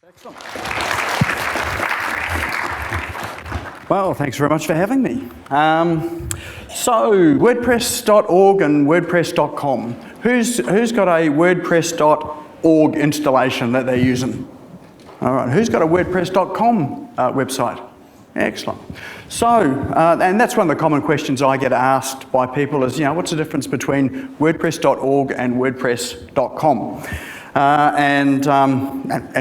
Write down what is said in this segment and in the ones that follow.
Excellent. Well, thanks very much for having me. So, WordPress.org and WordPress.com. Who's got a WordPress.org installation that they're using? All right, who's got a WordPress.com website? Excellent. So, and that's one of the common questions I get asked by people is, what's the difference between WordPress.org and WordPress.com? And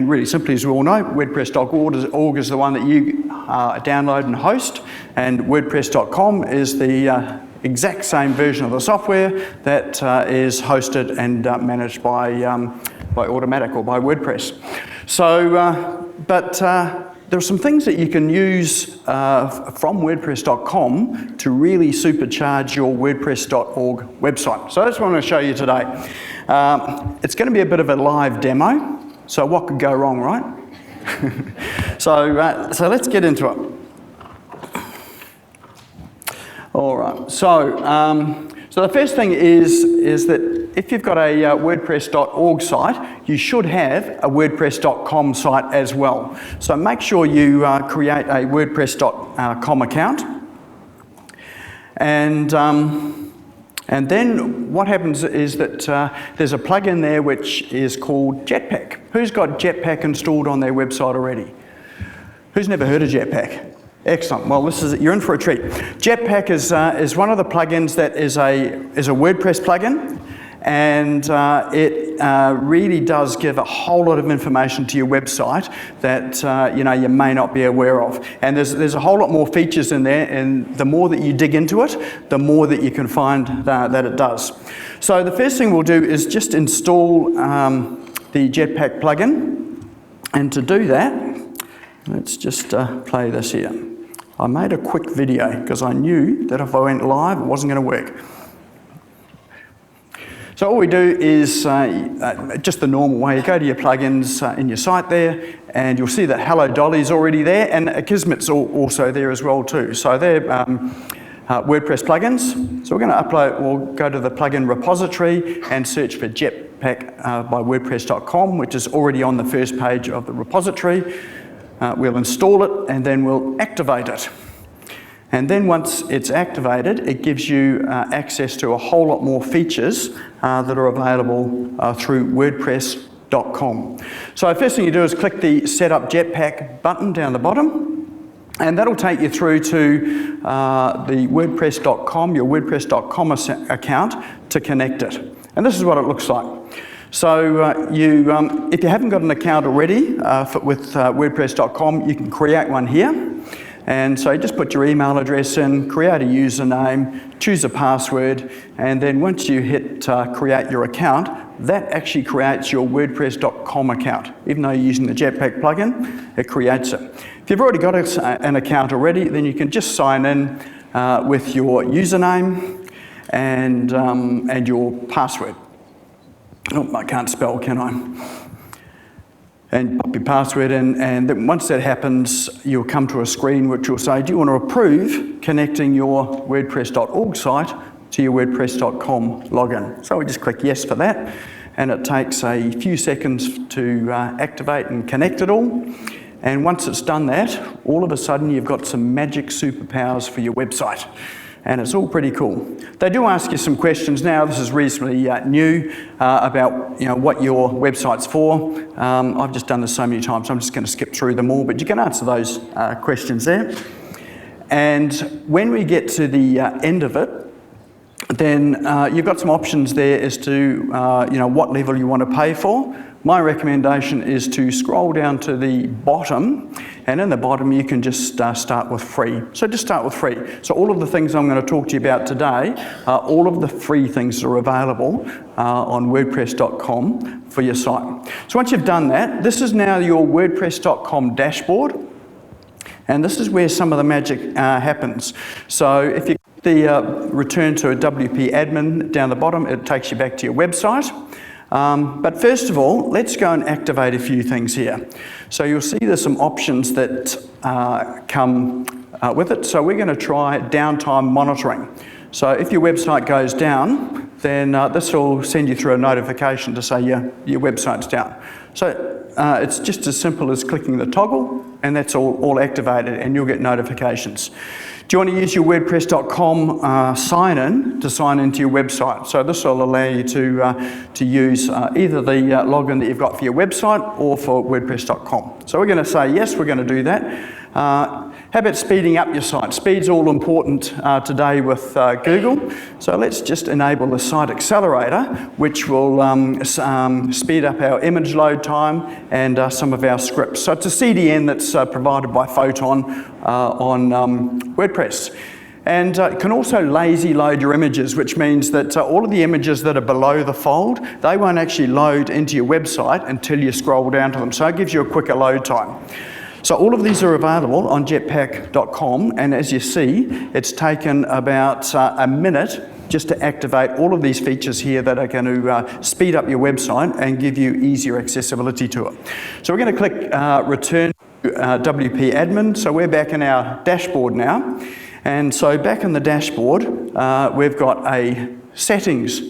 really simply, as we all know, WordPress.org is the one that you download and host, and WordPress.com is the exact same version of the software that is hosted and managed by Automatic or by WordPress. So, there are some things that you can use from WordPress.com to really supercharge your WordPress.org website. So that's what I'm going to show you today. It's going to be a bit of a live demo. So what could go wrong, right? So let's get into it. All right. So the first thing is that if you've got a WordPress.org site, you should have a WordPress.com site as well. So make sure you create a WordPress.com account. And then what happens is that there's a plugin there which is called Jetpack. Who's got Jetpack installed on their website already? Who's never heard of Jetpack? Excellent. Well, you're in for a treat. Jetpack is one of the plugins that is a WordPress plugin, and it really does give a whole lot of information to your website that you may not be aware of. And there's a whole lot more features in there, and the more that you dig into it, the more that you can find that it does. So the first thing we'll do is just install the Jetpack plugin, and to do that, let's just play this here. I made a quick video because I knew that if I went live, it wasn't going to work. So all we do is just the normal way. You go to your plugins in your site there, and you'll see that Hello Dolly's already there, and Akismet's also there as well too. So they're WordPress plugins. So we're going to we'll go to the plugin repository and search for Jetpack by WordPress.com, which is already on the first page of the repository. We'll install it, and then we'll activate it. And then once it's activated, it gives you access to a whole lot more features that are available through WordPress.com. So first thing you do is click the Setup Jetpack button down the bottom, and that'll take you through to the WordPress.com, your WordPress.com account, to connect it. And this is what it looks like. So if you haven't got an account already with WordPress.com, you can create one here. And so you just put your email address in, create a username, choose a password, and then once you hit create your account, that actually creates your WordPress.com account. Even though you're using the Jetpack plugin, it creates it. If you've already got an account already, then you can just sign in with your username and your password. Oh, I can't spell, can I? And pop your password in, and then once that happens, you'll come to a screen which will say, do you want to approve connecting your WordPress.org site to your WordPress.com login? So we just click yes for that, and it takes a few seconds to activate and connect it all. And once it's done that, all of a sudden you've got some magic superpowers for your website. And it's all pretty cool. They do ask you some questions now. This is reasonably new about what your website's for. I've just done this so many times, so I'm just going to skip through them all, but you can answer those questions there. And when we get to the end of it, then you've got some options there as to what level you want to pay for. My recommendation is to scroll down to the bottom, and in the bottom you can just start with free. So just start with free. So all of the things I'm going to talk to you about today are all of the free things that are available on WordPress.com for your site. So once you've done that, this is now your WordPresscom Dashboard, and this is where some of the magic happens. So if you return to a WP admin down the bottom, it takes you back to your website. But first of all, let's go and activate a few things here. So you'll see there's some options that come with it. So we're going to try downtime monitoring. So if your website goes down, then this will send you through a notification to say your website's down. So it's just as simple as clicking the toggle, and that's all activated, and you'll get notifications. Do you want to use your WordPresscom sign-in to sign into your website? So this will allow you to use either the login that you've got for your website or for WordPress.com. So we're going to say yes, we're going to do that. How about speeding up your site? Speed's all important today with Google. So let's just enable the Site Accelerator, which will speed up our image load time and some of our scripts. So it's a CDN that's provided by Photon on WordPress. And it can also lazy load your images, which means that all of the images that are below the fold, they won't actually load into your website until you scroll down to them. So it gives you a quicker load time. So all of these are available on jetpack.com, and as you see, it's taken about a minute just to activate all of these features here that are going to speed up your website and give you easier accessibility to it. So we're going to click Return to WP Admin. So we're back in our dashboard now. And so back in the dashboard, we've got a settings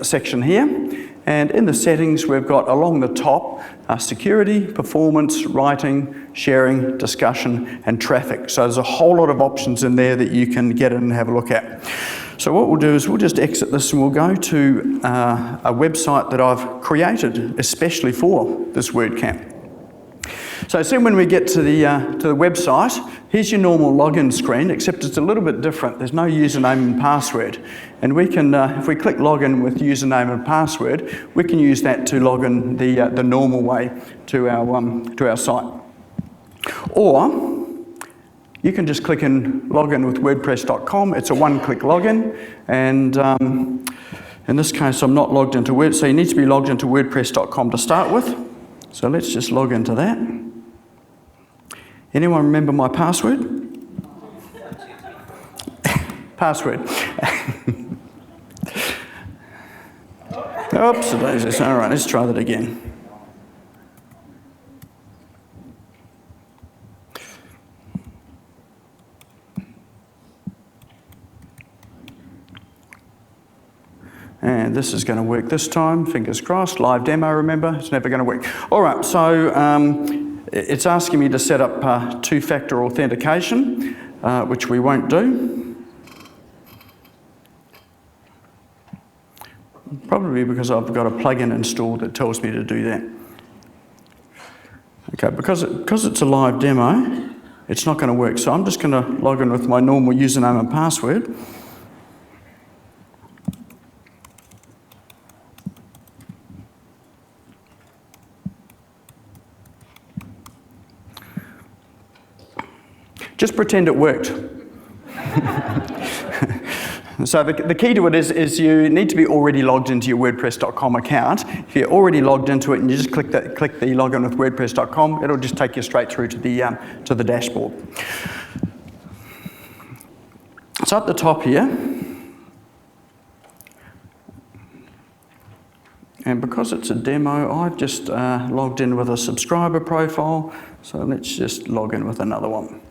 section here. And in the settings, we've got along the top, security, performance, writing, sharing, discussion, and traffic. So there's a whole lot of options in there that you can get in and have a look at. So what we'll do is we'll just exit this and we'll go to a website that I've created especially for this WordCamp. So see, when we get to the website, here's your normal login screen, except it's a little bit different. There's no username and password. And we can, if we click login with username and password, we can use that to log in the normal way to our site. Or you can just click in login with WordPress.com. It's a one-click login, and in this case, I'm not logged into WordPress. So you need to be logged into WordPress.com to start with. So let's just log into that. Anyone remember my password? Password. Oops, daisies. All right, let's try that again. And this is going to work this time, fingers crossed. Live demo, remember? It's never going to work. All right, so it's asking me to set up two-factor authentication, which we won't do. Probably because I've got a plugin installed that tells me to do that. Okay, because it's a live demo, it's not going to work. So I'm just going to log in with my normal username and password. Just pretend it worked. So the key to it is you need to be already logged into your WordPress.com account. If you're already logged into it and you just click the login with WordPress.com, it'll just take you straight through to the dashboard. So at the top here, and because it's a demo, I've just logged in with a subscriber profile. So let's just log in with another one.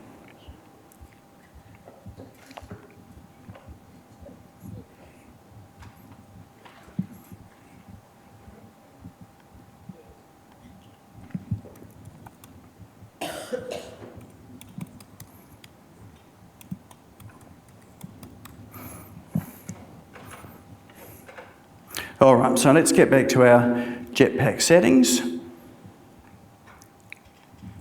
All right, so let's get back to our Jetpack settings.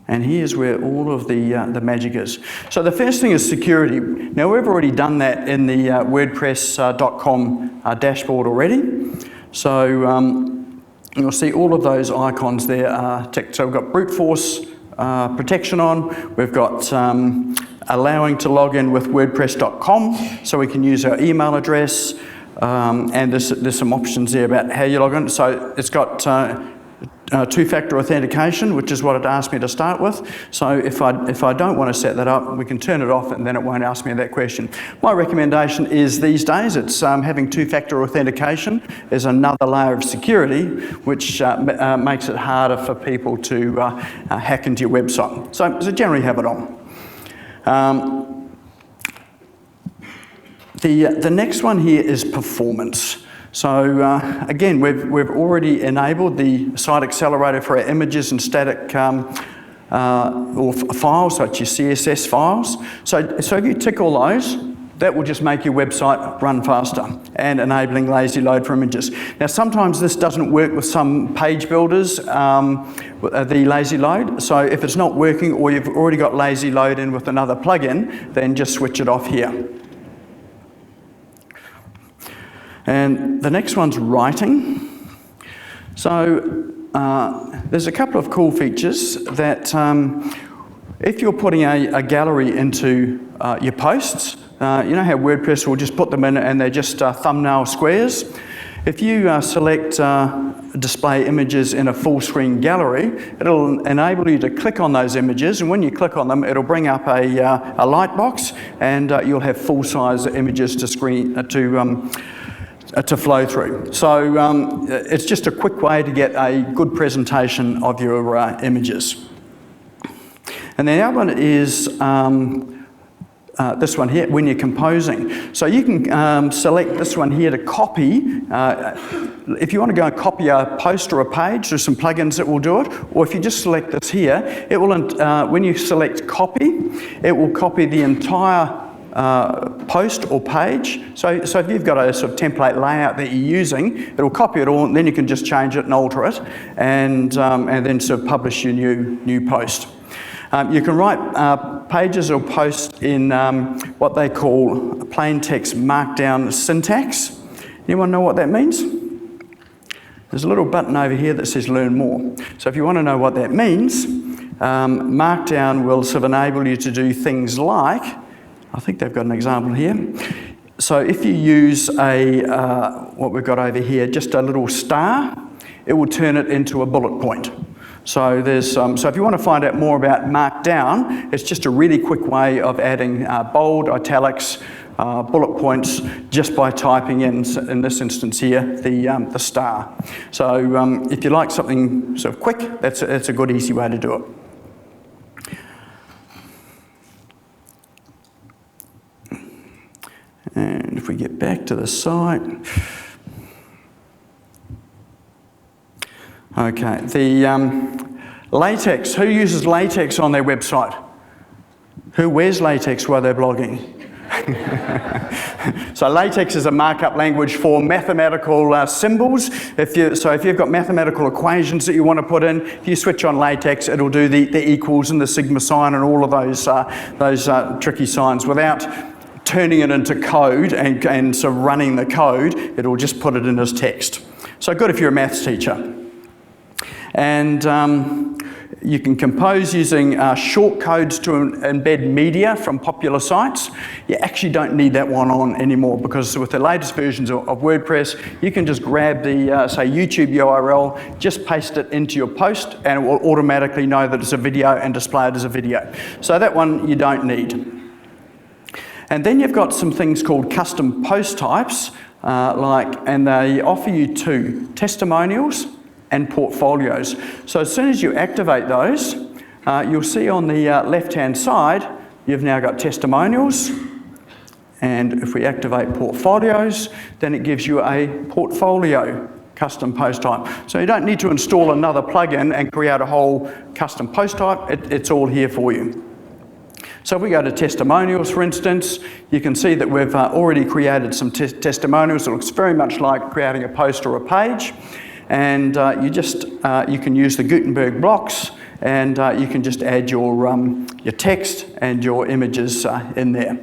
And here's where all of the magic is. So the first thing is security. Now we've already done that in the WordPresscom dashboard already. So you'll see all of those icons there are ticked. So we've got brute force protection on. We've got allowing to log in with WordPress.com, so we can use our email address. And there's some options there about how you log in. So it's got two-factor authentication, which is what it asked me to start with. So if I don't want to set that up, we can turn it off and then it won't ask me that question. My recommendation is these days, it's having two-factor authentication is another layer of security, which makes it harder for people to hack into your website. So generally have it on. The next one here is performance. So again, we've already enabled the site accelerator for our images and static or files, such as CSS files. So if you tick all those, that will just make your website run faster and enabling lazy load for images. Now, sometimes this doesn't work with some page builders, the lazy load. So if it's not working or you've already got lazy load in with another plugin, then just switch it off here. And the next one's writing. So there's a couple of cool features that if you're putting a gallery into your posts, you know how WordPress will just put them in and they're just thumbnail squares? If you select display images in a full screen gallery, it'll enable you to click on those images, and when you click on them, it'll bring up a light box, and you'll have full size images to flow through. So it's just a quick way to get a good presentation of your images. And the other one is this one here, when you're composing. So you can select this one here to copy. If you want to go and copy a post or a page, there's some plugins that will do it. Or if you just select this here, it will, when you select copy, it will copy the entire post or page. So if you've got a sort of template layout that you're using, it'll copy it all, and then you can just change it and alter it, and then sort of publish your new post. You can write pages or posts in what they call plain text markdown syntax. Anyone know what that means? There's a little button over here that says Learn More. So if you want to know what that means, Markdown will sort of enable you to do things like, I think they've got an example here. So if you use what we've got over here, just a little star, it will turn it into a bullet point. So so if you want to find out more about Markdown, it's just a really quick way of adding bold, italics, bullet points just by typing in this instance here, the star. So if you like something sort of quick, that's a good, easy way to do it. And if we get back to the site. Okay, the Latex. Who uses Latex on their website? Who wears Latex while they're blogging? So Latex is a markup language for mathematical symbols. If you've got mathematical equations that you want to put in, if you switch on Latex, it'll do the equals and the sigma sign and all of those tricky signs without turning it into code and sort of running the code. It'll just put it in as text. So good if you're a maths teacher. And you can compose using shortcodes to embed media from popular sites. You actually don't need that one on anymore, because with the latest versions of WordPress, you can just grab the, say, YouTube URL, just paste it into your post, and it will automatically know that it's a video and display it as a video. So that one you don't need. And then you've got some things called custom post types, and they offer you two: testimonials and portfolios. So as soon as you activate those, you'll see on the left-hand side, you've now got testimonials. And if we activate portfolios, then it gives you a portfolio custom post type. So you don't need to install another plugin and create a whole custom post type. It's all here for you. So if we go to testimonials, for instance, you can see that we've already created some testimonials. It looks very much like creating a post or a page. And you can use the Gutenberg Blocks, and you can just add your text and your images in there.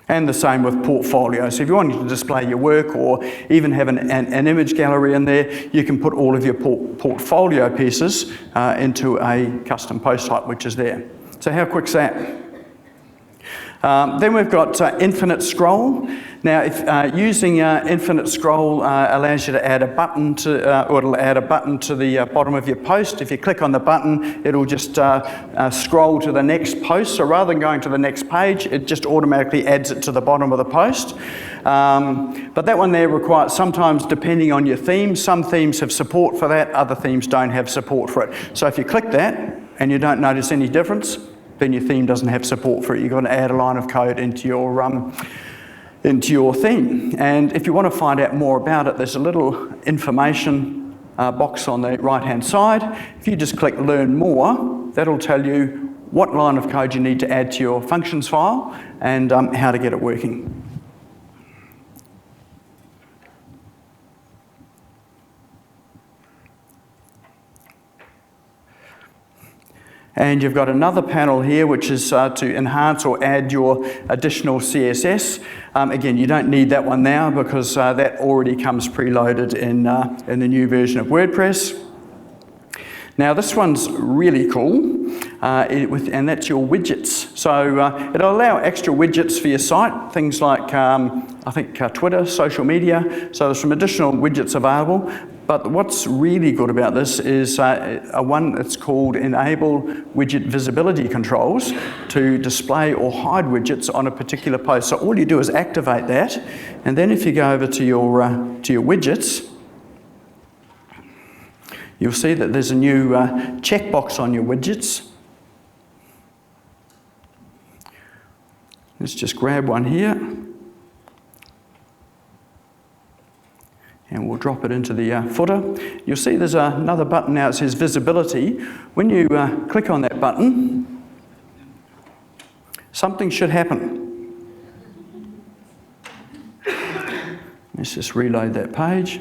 And the same with portfolios. So if you wanted to display your work or even have an image gallery in there, you can put all of your portfolio pieces into a custom post type, which is there. So how quick's that? Then we've got infinite scroll. Now, if using infinite scroll allows you to add a button or it'll add a button to the bottom of your post. If you click on the button, it'll just scroll to the next post. So rather than going to the next page, it just automatically adds it to the bottom of the post. But that one there requires, sometimes depending on your theme, some themes have support for that, other themes don't have support for it. So if you click that and you don't notice any difference, then your theme doesn't have support for it. You've got to add a line of code into your theme. And if you want to find out more about it, there's a little information box on the right-hand side. If you just click Learn More, that'll tell you what line of code you need to add to your functions file and how to get it working. And you've got another panel here which is to enhance or add your additional CSS. Again, you don't need that one now because that already comes preloaded in the new version of WordPress. Now this one's really cool, and that's your widgets. So it'll allow extra widgets for your site, things like I think Twitter, social media. So there's some additional widgets available. But what's really good about this is one that's called Enable Widget Visibility Controls to display or hide widgets on a particular post. So all you do is activate that, and then if you go over to your widgets, you'll see that there's a new checkbox on your widgets. Let's just grab one here. And we'll drop it into the footer. You'll see there's another button now that says Visibility. When you click on that button, something should happen. Let's just reload that page.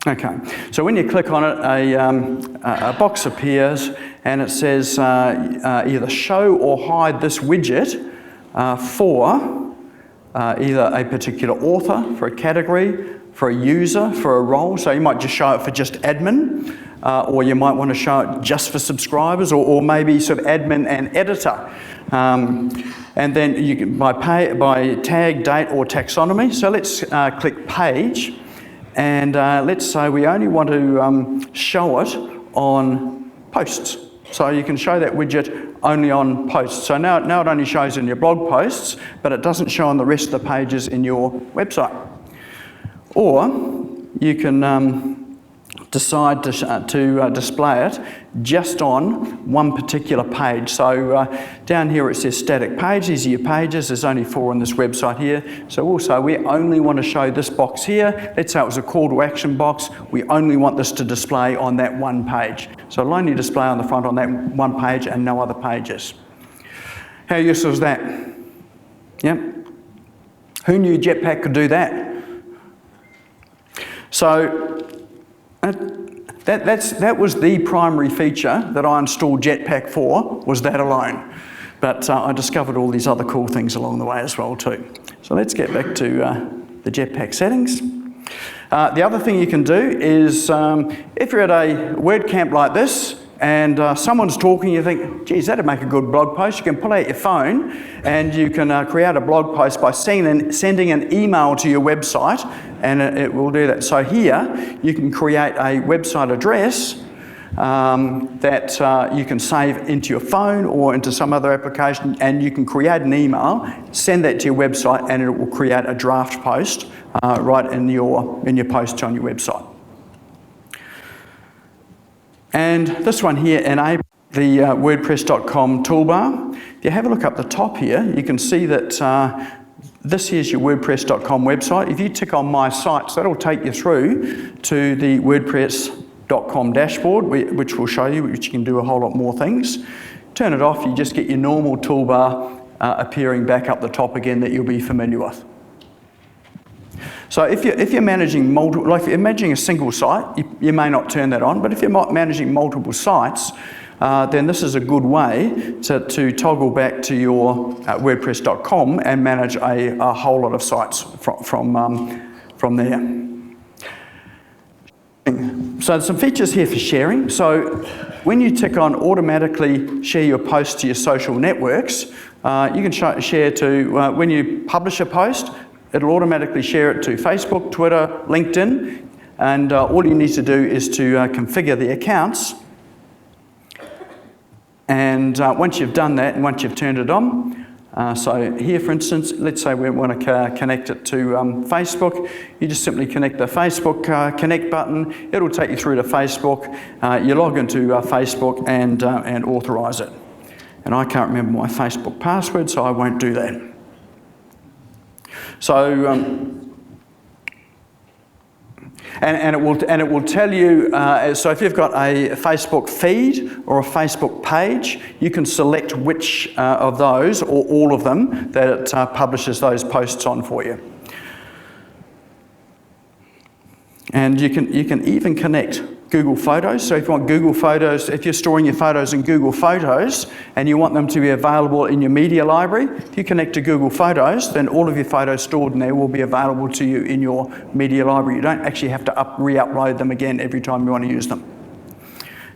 Okay, so when you click on it, a box appears and it says either show or hide this widget for either a particular author, for a category, for a user, for a role. So you might just show it for just admin, or you might want to show it just for subscribers, or maybe sort of admin and editor. And then you can by tag, date, or taxonomy. So let's click page. And let's say we only want to show it on posts. So you can show that widget only on posts. So now it only shows in your blog posts, but it doesn't show on the rest of the pages in your website. Or you can decide to display it just on one particular page. So down here it says static page. These are your pages. There's only 4 on this website here. So also we only want to show this box here. Let's say it was a call to action box. We only want this to display on that one page. So it'll only display on the front on that one page and no other pages. How useful is that? Yep. Who knew Jetpack could do that? So that was the primary feature that I installed Jetpack for, was that alone. But I discovered all these other cool things along the way as well too. So let's get back to the Jetpack settings. The other thing you can do is, if you're at a WordCamp like this, and someone's talking, you think, geez, that'd make a good blog post. You can pull out your phone and you can create a blog post by sending an email to your website, and it will do that. So here, you can create a website address that you can save into your phone or into some other application, and you can create an email, send that to your website, and it will create a draft post right in your post on your website. And this one here enables the WordPresscom toolbar. If you have a look up the top here, you can see that this here's your WordPresscom website. If you tick on My Sites, that'll take you through to the WordPresscom Dashboard, which will show you, which you can do a whole lot more things. Turn it off, you just get your normal toolbar appearing back up the top again that you'll be familiar with. So if you're managing multiple, like if you're managing a single site, you may not turn that on, but if you're managing multiple sites, then this is a good way to toggle back to your WordPress.com and manage a whole lot of sites from there. So there's some features here for sharing. So when you tick on automatically share your posts to your social networks, you can share to, when you publish a post, it'll automatically share it to Facebook, Twitter, LinkedIn, and all you need to do is to configure the accounts. And once you've done that and once you've turned it on, So here, for instance, let's say we want to connect it to Facebook. You just simply connect the Facebook connect button. It'll take you through to Facebook. You log into Facebook and authorise it. And I can't remember my Facebook password, so I won't do that. So, and it will tell you, so if you've got a Facebook feed or a Facebook page, you can select which of those, or all of them, that it publishes those posts on for you. And you can even connect Google Photos. So if you want Google Photos, if you're storing your photos in Google Photos and you want them to be available in your media library, if you connect to Google Photos, then all of your photos stored in there will be available to you in your media library. You don't actually have to re-upload them again every time you want to use them.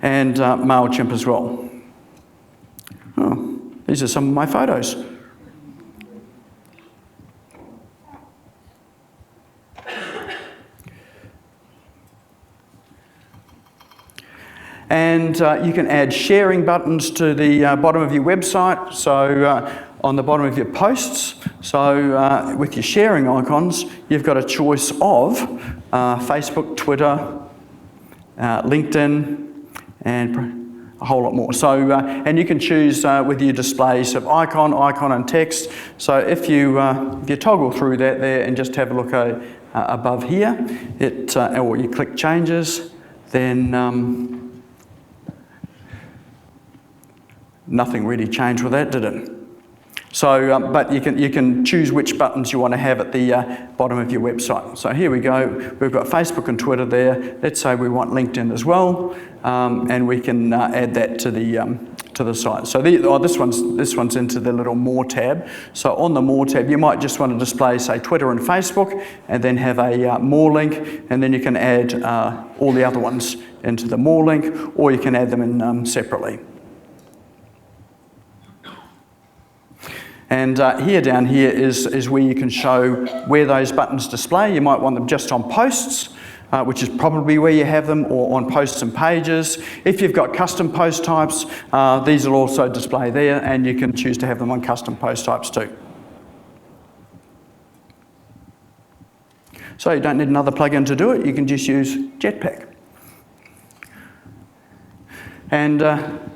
And MailChimp as well. Oh, these are some of my photos. And you can add sharing buttons to the bottom of your website, so on the bottom of your posts. So with your sharing icons, you've got a choice of Facebook, Twitter, LinkedIn, and a whole lot more. So, and you can choose with your displays of icon, and text. So if you toggle through that there and just have a look above here, or you click changes, then nothing really changed with that, did it? So, but you can choose which buttons you want to have at the bottom of your website. So here we go. We've got Facebook and Twitter there. Let's say we want LinkedIn as well, and we can add that to the site. So this one's into the little More tab. So on the More tab, you might just want to display, say, Twitter and Facebook, and then have a More link, and then you can add all the other ones into the More link, or you can add them in separately. And down here is where you can show where those buttons display. You might want them just on posts, which is probably where you have them, or on posts and pages. If you've got custom post types, these will also display there, and you can choose to have them on custom post types too. So you don't need another plugin to do it. You can just use Jetpack. And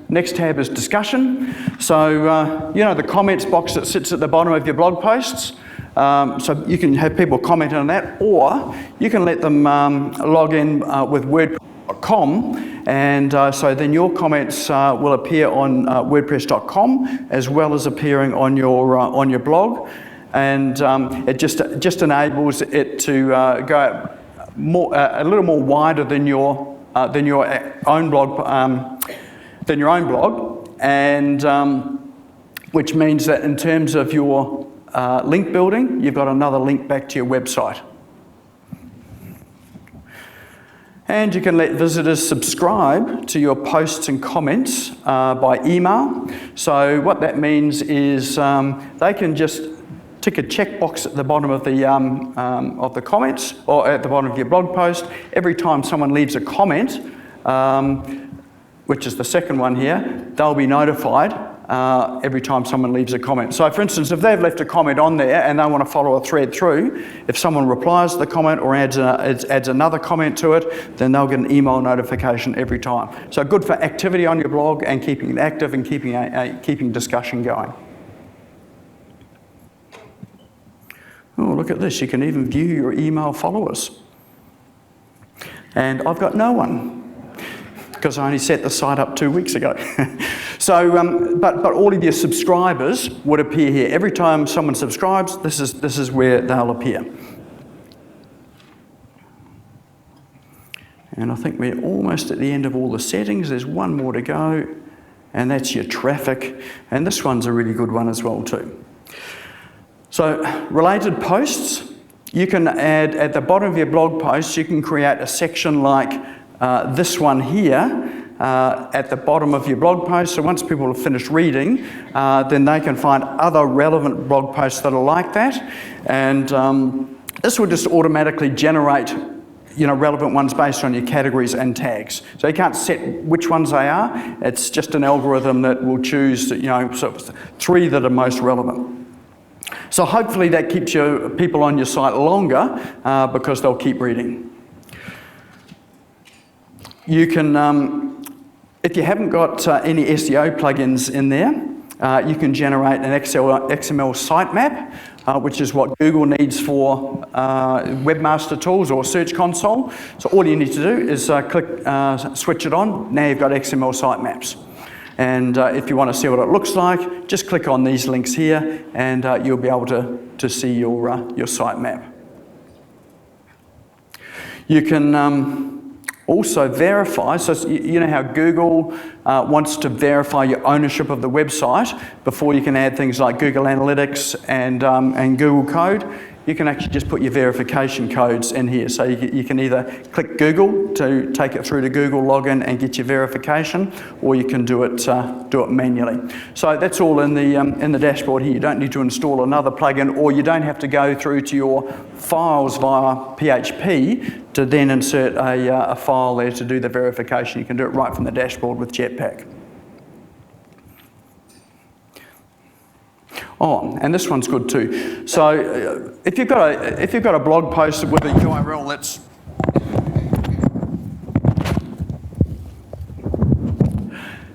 next tab is discussion. So, you know, the comments box that sits at the bottom of your blog posts. So you can have people comment on that, or you can let them log in with WordPresscom, and so then your comments will appear on WordPresscom as well as appearing on your blog, and it just enables it to go a little more wider than your own blog. And which means that in terms of your link building, you've got another link back to your website. And you can let visitors subscribe to your posts and comments by email. So what that means is they can just tick a checkbox at the bottom of the comments, or at the bottom of your blog post. Every time someone leaves a comment, which is the second one here, they'll be notified every time someone leaves a comment. So for instance, if they've left a comment on there and they want to follow a thread through, if someone replies to the comment or adds another comment to it, then they'll get an email notification every time. So good for activity on your blog and keeping it active and keeping discussion going. Oh, look at this. You can even view your email followers. And I've got no one, because I only set the site up 2 weeks ago. So, but all of your subscribers would appear here. Every time someone subscribes, this is where they'll appear. And I think we're almost at the end of all the settings. There's one more to go, and that's your traffic. And this one's a really good one as well too. So, related posts, you can add at the bottom of your blog posts, you can create a section like this one here at the bottom of your blog post. So once people have finished reading, then they can find other relevant blog posts that are like that. And this will just automatically generate relevant ones based on your categories and tags. So you can't set which ones they are. It's just an algorithm that will choose, sort of 3 that are most relevant. So hopefully that keeps your people on your site longer because they'll keep reading. You can, if you haven't got any SEO plugins in there, you can generate an XML Sitemap, which is what Google needs for webmaster tools or Search Console. So all you need to do is switch it on. Now you've got XML sitemaps. And if you want to see what it looks like, just click on these links here and you'll be able to see your sitemap. You can also verify, so you know how Google wants to verify your ownership of the website before you can add things like Google Analytics and Google Code. You can actually just put your verification codes in here. So you can either click Google to take it through to Google login and get your verification, or you can do it manually. So that's all in the dashboard here. You don't need to install another plugin, or you don't have to go through to your files via PHP to then insert a file there to do the verification. You can do it right from the dashboard with Jetpack. Oh, and this one's good too. So if you've got a blog post with a URL that's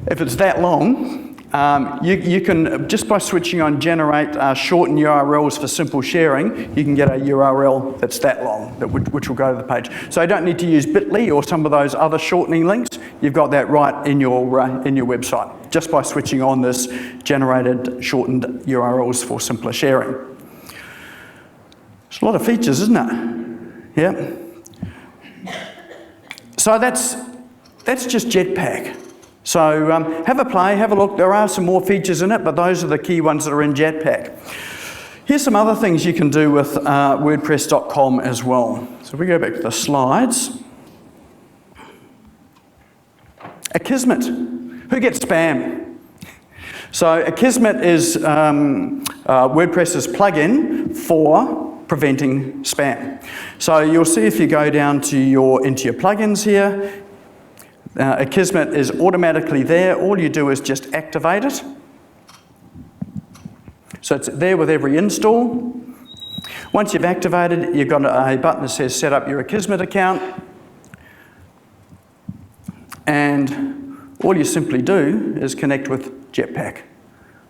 if it's that long, you can, just by switching on generate shortened URLs for simple sharing, you can get a URL that's that long, which will go to the page. So you don't need to use bit.ly or some of those other shortening links. You've got that right in your website, just by switching on this generated shortened URLs for simpler sharing. It's a lot of features, isn't it? Yeah. So that's just Jetpack. So have a play, have a look. There are some more features in it, but those are the key ones that are in Jetpack. Here's some other things you can do with WordPress.com as well. So if we go back to the slides. Akismet. Who gets spam? So Akismet is WordPress's plugin for preventing spam. So you'll see if you go down into your plugins here, Akismet is automatically there. All you do is just activate it. So it's there with every install. Once you've activated it, you've got a button that says set up your Akismet account. And all you simply do is connect with Jetpack.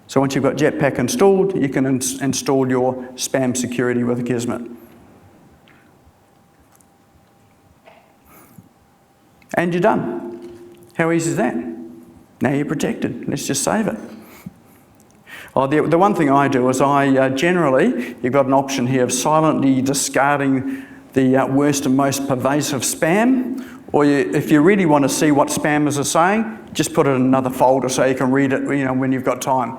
So once you've got Jetpack installed, you can install your spam security with Akismet. And you're done. How easy is that? Now you're protected. Let's just save it. Oh, the one thing I do is generally, you've got an option here of silently discarding the worst and most pervasive spam, or if you really want to see what spammers are saying, just put it in another folder so you can read it when you've got time.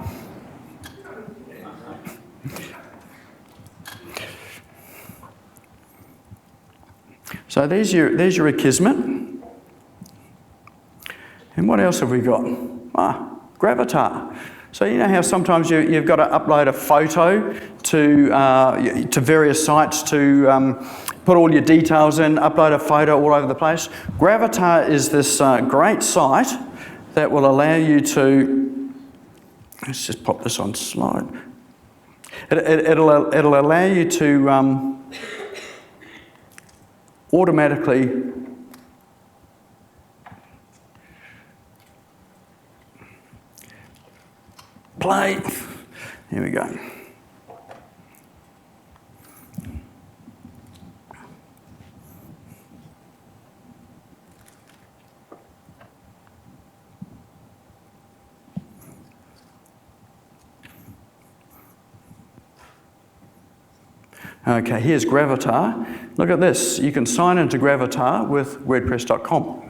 So there's your Akismet. And what else have we got? Gravatar. So you know how sometimes you've got to upload a photo to various sites to put all your details in, upload a photo all over the place? Gravatar is this great site that will allow you to, let's just pop this on slide. It'll allow you to automatically play. Here we go. Okay, here's Gravatar. Look at this. You can sign into Gravatar with WordPress.com.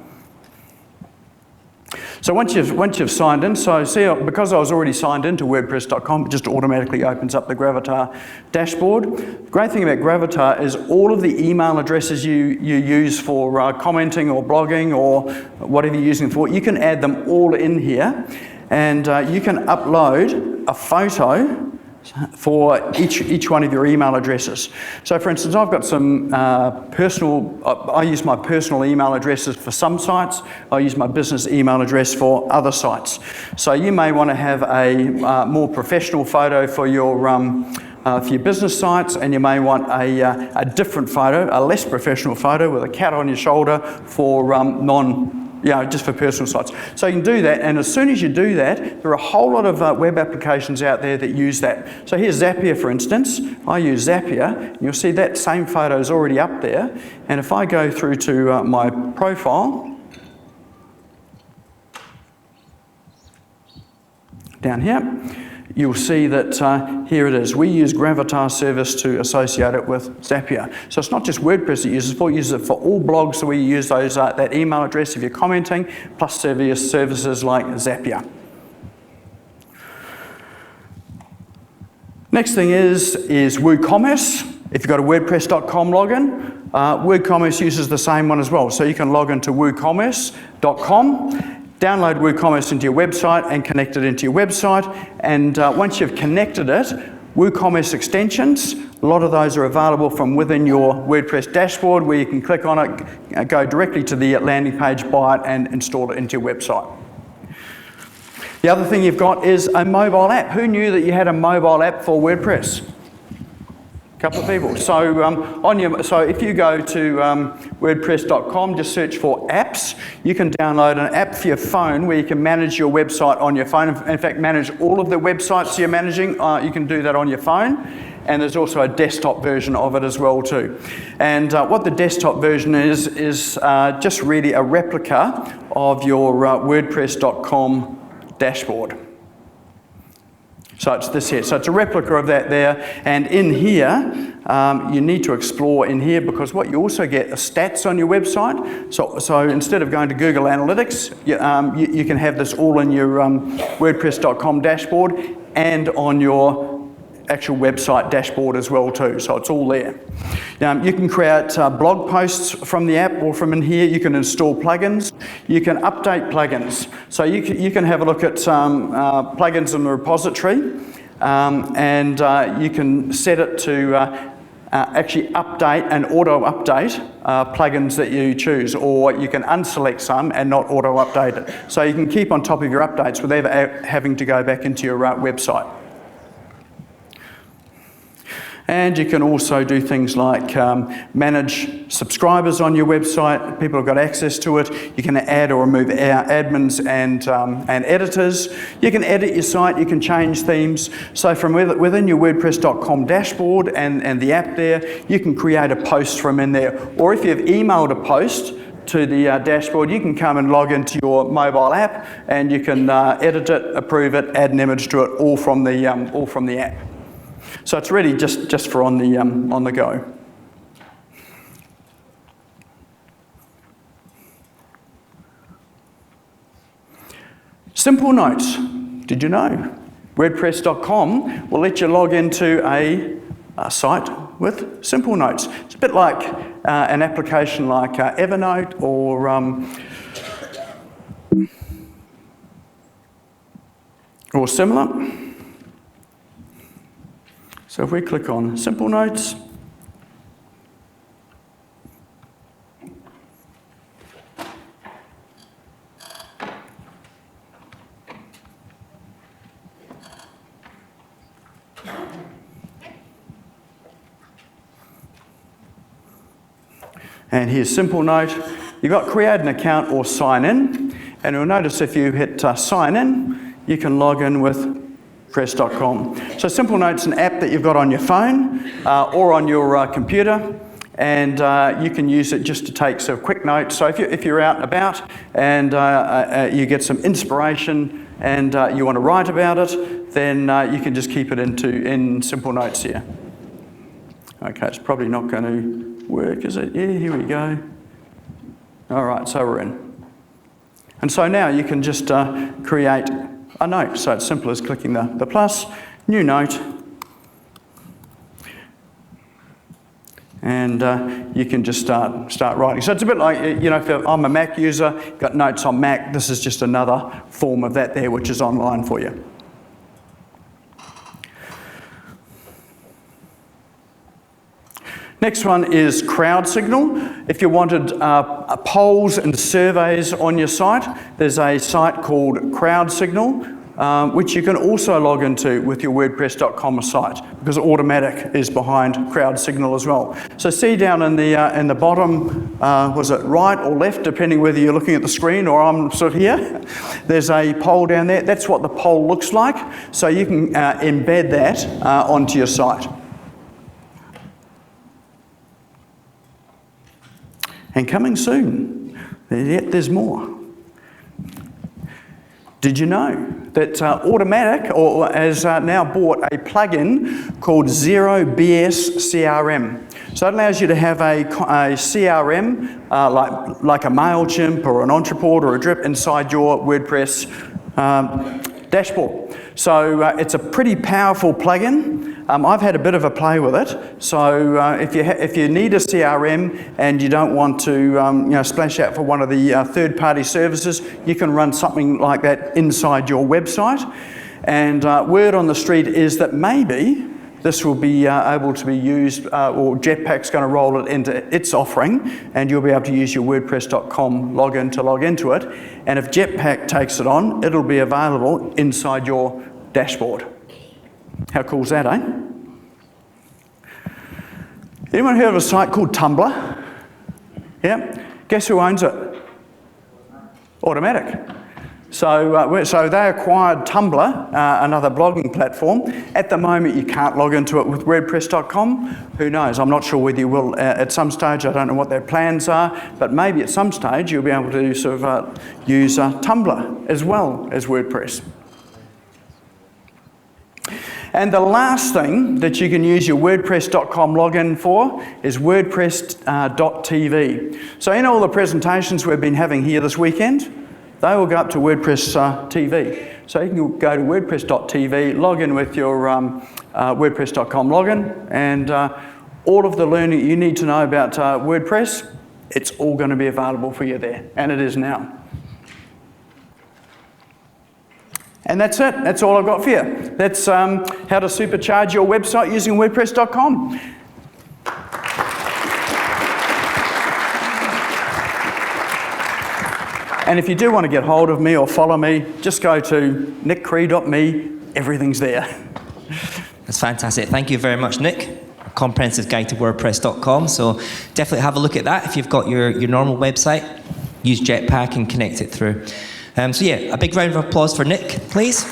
So once you've signed in, so see, because I was already signed into WordPress.com, it just automatically opens up the Gravatar dashboard. The great thing about Gravatar is all of the email addresses you use for commenting or blogging or whatever you're using for, you can add them all in here, and you can upload a photo for each one of your email addresses. So for instance, I've got some I use my personal email addresses for some sites. I use my business email address for other sites. So you may want to have a more professional photo for your business sites, and you may want a different photo, a less professional photo with a cat on your shoulder for just for personal sites. So you can do that, and as soon as you do that, there are a whole lot of web applications out there that use that. So here's Zapier, for instance. I use Zapier, and you'll see that same photo is already up there. And if I go through to my profile, down here, you'll see that here it is. We use Gravatar Service to associate it with Zapier. So it's not just WordPress it uses for, it uses it for all blogs, so we use those that email address if you're commenting, plus services like Zapier. Next thing is WooCommerce. If you've got a WordPresscom login, WooCommerce uses the same one as well. So you can log into WooCommerce.com, download WooCommerce into your website and connect it into your website. And once you've connected it, WooCommerce extensions, a lot of those are available from within your WordPress dashboard, where you can click on it, go directly to the landing page, buy it, and install it into your website. The other thing you've got is a mobile app. Who knew that you had a mobile app for WordPress? A couple of people. So if you go to WordPress.com, just search for apps. You can download an app for your phone where you can manage your website on your phone. In fact, manage all of the websites you're managing. You can do that on your phone. And there's also a desktop version of it as well too. And what the desktop version is just really a replica of your WordPresscom Dashboard. So it's this here. So it's a replica of that there. And in here, you need to explore in here, because what you also get are stats on your website. So instead of going to Google Analytics, you can have this all in your WordPresscom dashboard and on your actual website dashboard as well too. So it's all there. You can create blog posts from the app or from in here. You can install plugins. You can update plugins. So you can have a look at plugins in the repository, and you can set it to actually update and auto-update plugins that you choose, or you can unselect some and not auto-update it. So you can keep on top of your updates without ever having to go back into your website. And you can also do things like manage subscribers on your website. People have got access to it. You can add or remove admins and editors. You can edit your site. You can change themes. So from within your WordPress.com dashboard and the app there, you can create a post from in there. Or if you've emailed a post to the dashboard, you can come and log into your mobile app, and you can edit it, approve it, add an image to it, all from the app. So it's really just for on the go. Simple notes. Did you know? WordPress.com will let you log into a site with simple notes. It's a bit like an application like Evernote or similar. So if we click on Simple Notes, and here's Simple Note. You've got create an account or sign in, and you'll notice if you hit sign in, you can log in with WordPress.com. So Simple Note's an app that you've got on your phone or on your computer, and you can use it just to take sort of quick notes. So if you're out and about and you get some inspiration and you want to write about it, then you can just keep it in Simple Notes here. Okay, it's probably not going to work, is it? Yeah, here we go. All right, so we're in. And so now you can just create a note. So it's simple as clicking the plus, new note, and you can just start writing. So it's a bit like, if I'm a Mac user, got notes on Mac, this is just another form of that there, which is online for you. Next one is crowd signal. If you wanted polls and surveys on your site, there's a site called Crowd Signal, which you can also log into with your WordPress.com site, because Automatic is behind Crowd Signal as well. So see down in the bottom, was it right or left, depending whether you're looking at the screen or I'm sort of here, there's a poll down there. That's what the poll looks like. So you can embed that onto your site. And coming soon, yet there's more. Did you know that Automatic has now bought a plugin called Zero BS CRM? So it allows you to have a CRM like a MailChimp or an Entreport or a Drip inside your WordPress dashboard. So it's a pretty powerful plugin. I've had a bit of a play with it. So if you need a CRM and you don't want to splash out for one of the third-party services, you can run something like that inside your website. And word on the street is that maybe this will be able to be used, or Jetpack's going to roll it into its offering, and you'll be able to use your WordPress.com login to log into it. And if Jetpack takes it on, it'll be available inside your dashboard. How cool is that, eh? Anyone heard of a site called Tumblr? Yeah? Guess who owns it? Automatic. So they acquired Tumblr, another blogging platform. At the moment, you can't log into it with WordPress.com. Who knows? I'm not sure whether you will at some stage. I don't know what their plans are, but maybe at some stage you'll be able to sort of use Tumblr as well as WordPress. And the last thing that you can use your WordPress.com login for is WordPress.tv. So in all the presentations we've been having here this weekend, they will go up to WordPress TV. So you can go to WordPress.tv, log in with your WordPress.com login, and all of the learning you need to know about WordPress, it's all going to be available for you there, and it is now. And that's it. That's all I've got for you. That's how to supercharge your website using WordPress.com. And if you do want to get hold of me or follow me, just go to nickcree.me. Everything's there. That's fantastic. Thank you very much, Nick. A comprehensive guide to WordPress.com. So definitely have a look at that. If you've got your normal website, use Jetpack and connect it through. So yeah, a big round of applause for Nick, please.